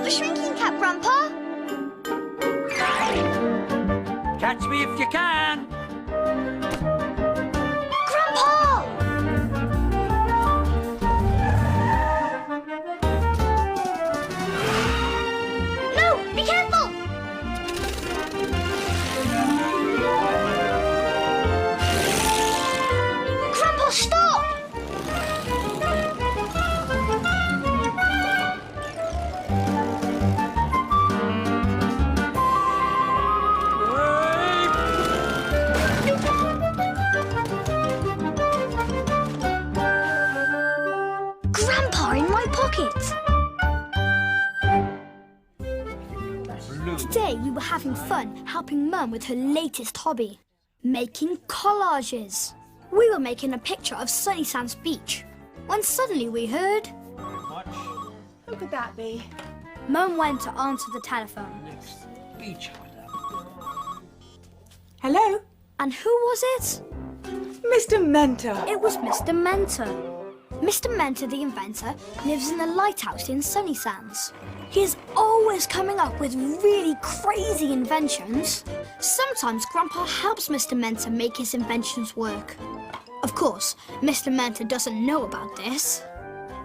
Not the shrinking cap, Grandpa! Catch me if you can! Grandpa! No! Be careful! Grandpa, stop! Grandpa, in my pocket! Today we were having fun helping Mum with her latest hobby, making collages. We were making a picture of Sunny Sands Beach when suddenly we heard... Who could that be? Mum went to answer the telephone. Beach. Hello? And who was it? Mr. Mentor. It was Mr. Mentor. Mr. Mentor, the inventor, lives in a lighthouse in Sunny Sands. He is always coming up with really crazy inventions. Sometimes Grandpa helps Mr. Mentor make his inventions work. Of course, Mr. Mentor doesn't know about this.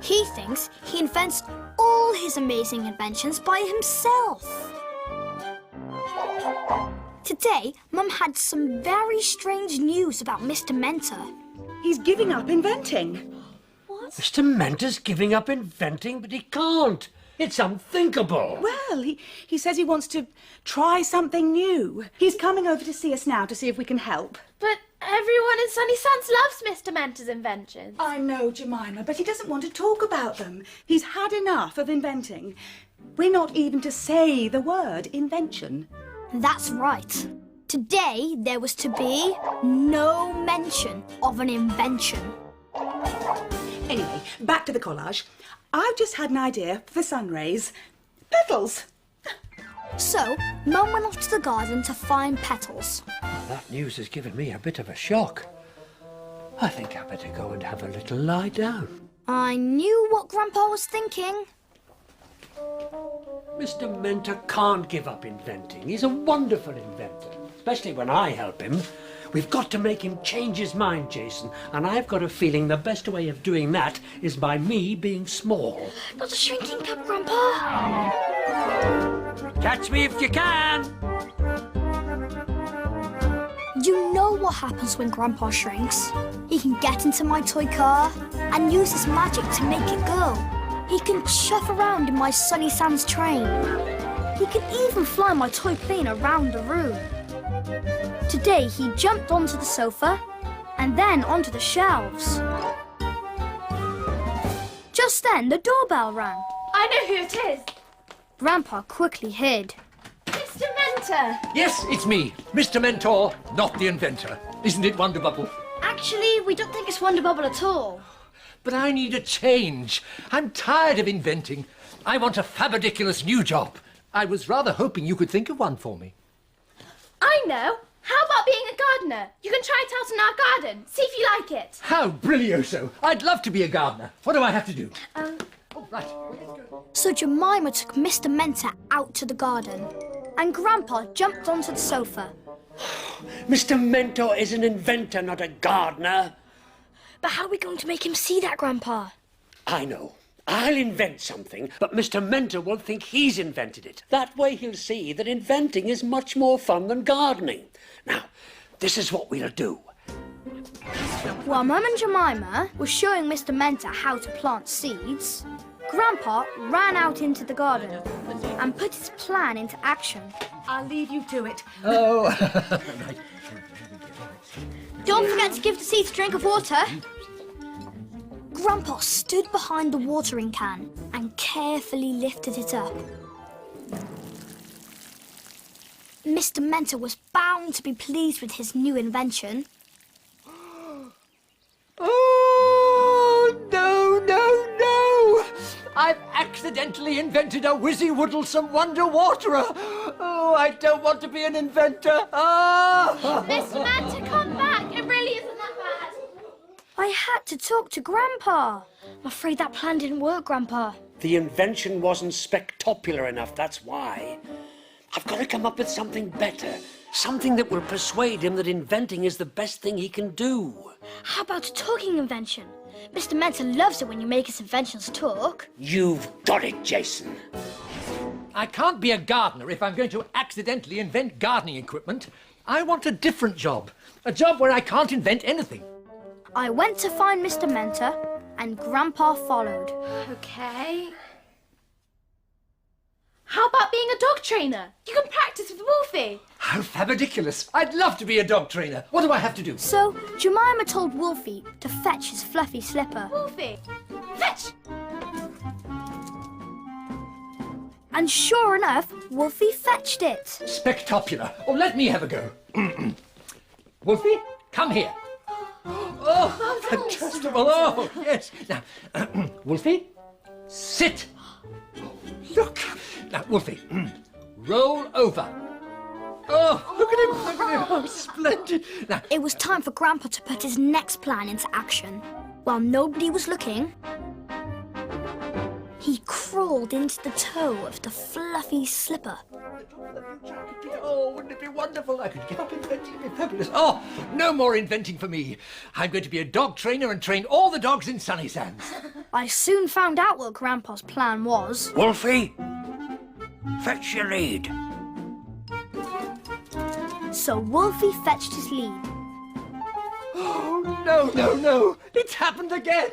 He thinks he invents all his amazing inventions by himself. Today, Mum had some very strange news about Mr. Mentor. He's giving up inventing. Mr. Mentor's giving up inventing, but he can't. It's unthinkable. Well, he says he wants to try something new. He's coming over to see us now to see if we can help. But everyone in Sunny Sands loves Mr. Mentor's inventions. I know, Jemima, but he doesn't want to talk about them. He's had enough of inventing. We're not even to say the word invention. That's right. Today, there was to be no mention of an invention. Anyway, back to the collage. I've just had an idea for the sun rays. Petals! So, Mum went off to the garden to find petals. That news has given me a bit of a shock. I think I better go and have a little lie down. I knew what Grandpa was thinking. Mr. Mentor can't give up inventing. He's a wonderful inventor, especially when I help him. We've got to make him change his mind, Jason, and I've got a feeling the best way of doing that is by me being small. Not a shrinking cup, Grandpa. Catch me if you can! You know what happens when Grandpa shrinks. He can get into my toy car and use his magic to make it go. He can chuff around in my Sunny Sands train. He can even fly my toy plane around the room. Today, he jumped onto the sofa and then onto the shelves. Just then, the doorbell rang. I know who it is. Grandpa quickly hid. Mr. Mentor. Yes, it's me, Mr. Mentor, not the inventor. Isn't it Wonder Bubble? Actually, we don't think it's Wonder Bubble at all. But I need a change. I'm tired of inventing. I want a fabadiculous new job. I was rather hoping you could think of one for me. I know. How about being a gardener? You can try it out in our garden. See if you like it. How brilioso! I'd love to be a gardener. What do I have to do? Oh, right. So Jemima took Mr. Mentor out to the garden, and Grandpa jumped onto the sofa. Mr. Mentor is an inventor, not a gardener. But how are we going to make him see that, Grandpa? I know. I'll invent something, but Mr. Mentor will think he's invented it. That way he'll see that inventing is much more fun than gardening. Now, this is what we'll do. While Mum and Jemima were showing Mr. Mentor how to plant seeds, Grandpa ran out into the garden and put his plan into action. I'll leave you to it. Oh, Don't forget to give the seeds a drink of water. Grandpa stood behind the watering can and carefully lifted it up. Mr. Mentor was bound to be pleased with his new invention. Oh, no, no, no! I've accidentally invented a whizzy-woodlesome wonder waterer. Oh, I don't want to be an inventor. Ah! Mr. Mentor, come back. It really isn't that bad. I had to talk to Grandpa. I'm afraid that plan didn't work, Grandpa. The invention wasn't spectacular enough, that's why. I've got to come up with something better. Something that will persuade him that inventing is the best thing he can do. How about a talking invention? Mr. Mentor loves it when you make his inventions talk. You've got it, Jason. I can't be a gardener if I'm going to accidentally invent gardening equipment. I want a different job. A job where I can't invent anything. I went to find Mr. Mentor, and Grandpa followed. Okay. How about being a dog trainer? You can practice with Wolfie. How fabulous. I'd love to be a dog trainer. What do I have to do? So, Jemima told Wolfie to fetch his fluffy slipper. Wolfie, fetch! And sure enough, Wolfie fetched it. Spectacular. Oh, let me have a go. Wolfie, come here. Oh, fantastic. Oh, yes. Now, Wolfie, sit. Look. Now, Wolfie, roll over. Oh, look at him, look at him. Oh, splendid. Now, It was time for Grandpa to put his next plan into action. While nobody was looking, he crawled into the toe of the fluffy slipper. oh, wouldn't it be wonderful? I could give up inventing. It'd be fabulous. Oh, no more inventing for me. I'm going to be a dog trainer and train all the dogs in Sunny Sands. I soon found out what Grandpa's plan was. Wolfie, fetch your lead. So Wolfie fetched his lead. Oh, no. It's happened again.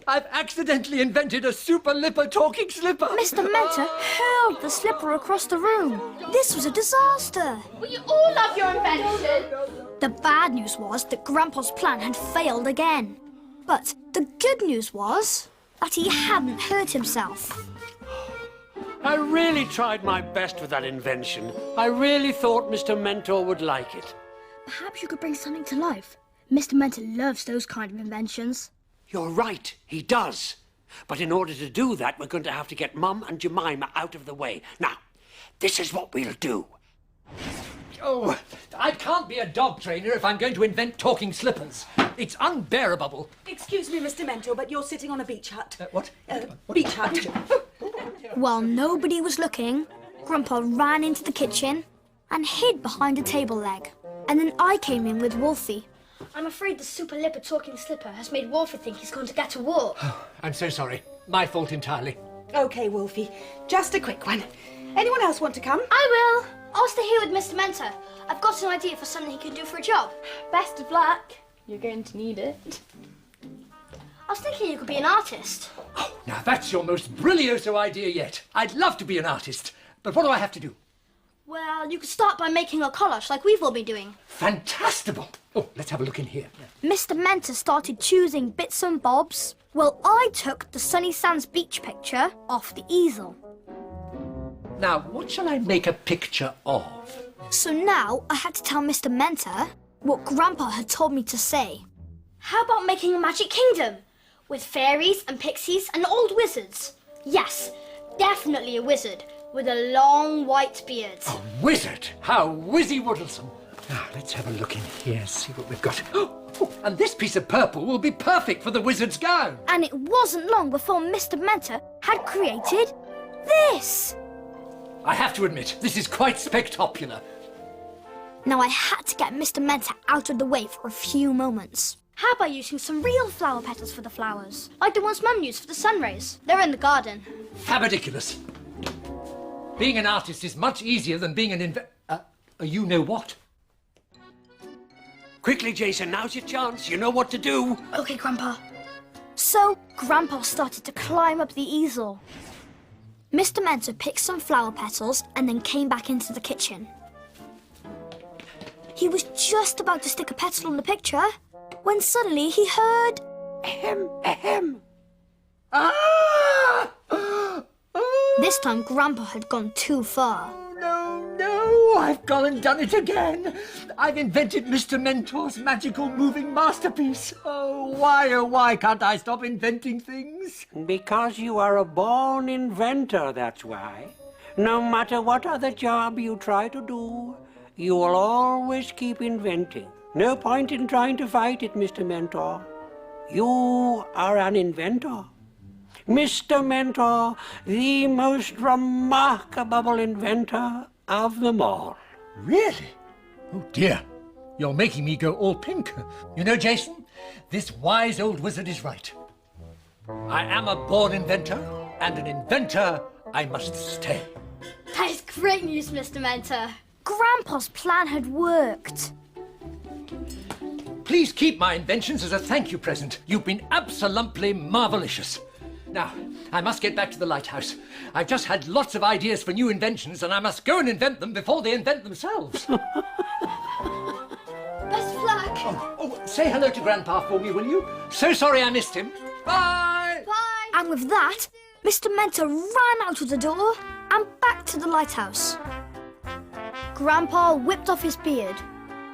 I've accidentally invented a super lipper talking slipper. Mr. Mentor hurled the slipper across the room. This was a disaster. Well, you all love your invention. The bad news was that Grandpa's plan had failed again. But the good news was that he hadn't hurt himself. I really tried my best with that invention. I really thought Mr. Mentor would like it. Perhaps you could bring something to life. Mr. Mentor loves those kind of inventions. You're right, he does. But in order to do that, we're going to have to get Mum and Jemima out of the way. Now, this is what we'll do. Oh, I can't be a dog trainer if I'm going to invent talking slippers. It's unbearable. Excuse me, Mr. Mentor, but you're sitting on a beach hut. What? Beach hut. While nobody was looking, Grandpa ran into the kitchen and hid behind a table leg. And then I came in with Wolfie. I'm afraid the super lipper talking slipper has made Wolfie think he's going to get a walk. I'm so sorry. My fault entirely. Okay, Wolfie, just a quick one. Anyone else want to come? I will. I'll stay here with Mr. Mentor. I've got an idea for something he can do for a job. Best of luck. You're going to need it. I was thinking you could be an artist. Oh, now that's your most brilliant idea yet. I'd love to be an artist. But what do I have to do? Well, you could start by making a collage like we've all been doing. Fantastical. Oh, let's have a look in here. Mr. Mentor started choosing bits and bobs. Well, I took the Sunny Sands beach picture off the easel. Now, what shall I make a picture of? So now I had to tell Mr. Mentor what Grandpa had told me to say. How about making a magic kingdom with fairies and pixies and old wizards? Yes, definitely a wizard with a long white beard. A wizard? How whizzy-woodlesome. Now, let's have a look in here, see what we've got. Oh, and this piece of purple will be perfect for the wizard's gown. And it wasn't long before Mr. Mentor had created this. I have to admit, this is quite spectacular. Now I had to get Mr. Mentor out of the way for a few moments. How about using some real flower petals for the flowers? Like the ones Mum used for the sun rays. They're in the garden. Fabadiculous. Being an artist is much easier than being an you know what? Quickly, Jason, now's your chance. You know what to do. Okay, Grandpa. So, Grandpa started to climb up the easel. Mr. Mentor picked some flower petals and then came back into the kitchen. He was just about to stick a petal on the picture when suddenly he heard... Ahem, ahem. Ah! This time Grandpa had gone too far. No, I've gone and done it again. I've invented Mr. Mentor's magical moving masterpiece. Oh, why can't I stop inventing things? Because you are a born inventor, that's why. No matter what other job you try to do, you will always keep inventing. No point in trying to fight it, Mr. Mentor. You are an inventor. Mr. Mentor, the most remarkable inventor of them all. Really? Oh dear, you're making me go all pink. You know, Jason, this wise old wizard is right. I am a born inventor, and an inventor I must stay. That is great news, Mr. Mentor. Grandpa's plan had worked. Please keep my inventions as a thank you present. You've been absolutely marvelicious. Now, I must get back to the lighthouse. I've just had lots of ideas for new inventions, and I must go and invent them before they invent themselves. Best of luck. Oh, say hello to Grandpa for me, will you? So sorry I missed him. Bye! Bye. And with that, Mr. Mentor ran out of the door and back to the lighthouse. Grandpa whipped off his beard,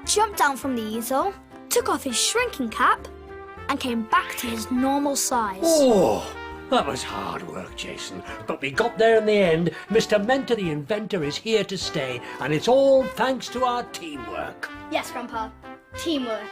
jumped down from the easel, took off his shrinking cap, and came back to his normal size. Oh, that was hard work, Jason. But we got there in the end. Mr. Mentor the inventor is here to stay, and it's all thanks to our teamwork. Yes, Grandpa. Teamwork.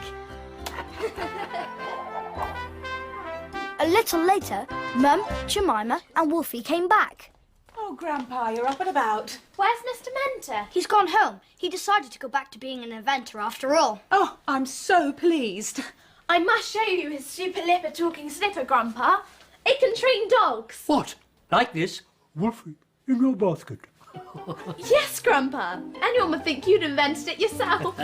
A little later, Mum, Jemima, and Wolfie came back. Oh, Grandpa, you're up and about. Where's Mr. Mentor? He's gone home. He decided to go back to being an inventor after all. Oh, I'm so pleased. I must show you his super lipper talking slipper, Grandpa. It can train dogs. What? Like this? Wolfie, in your basket. Yes, Grandpa. Anyone would think you'd invented it yourself.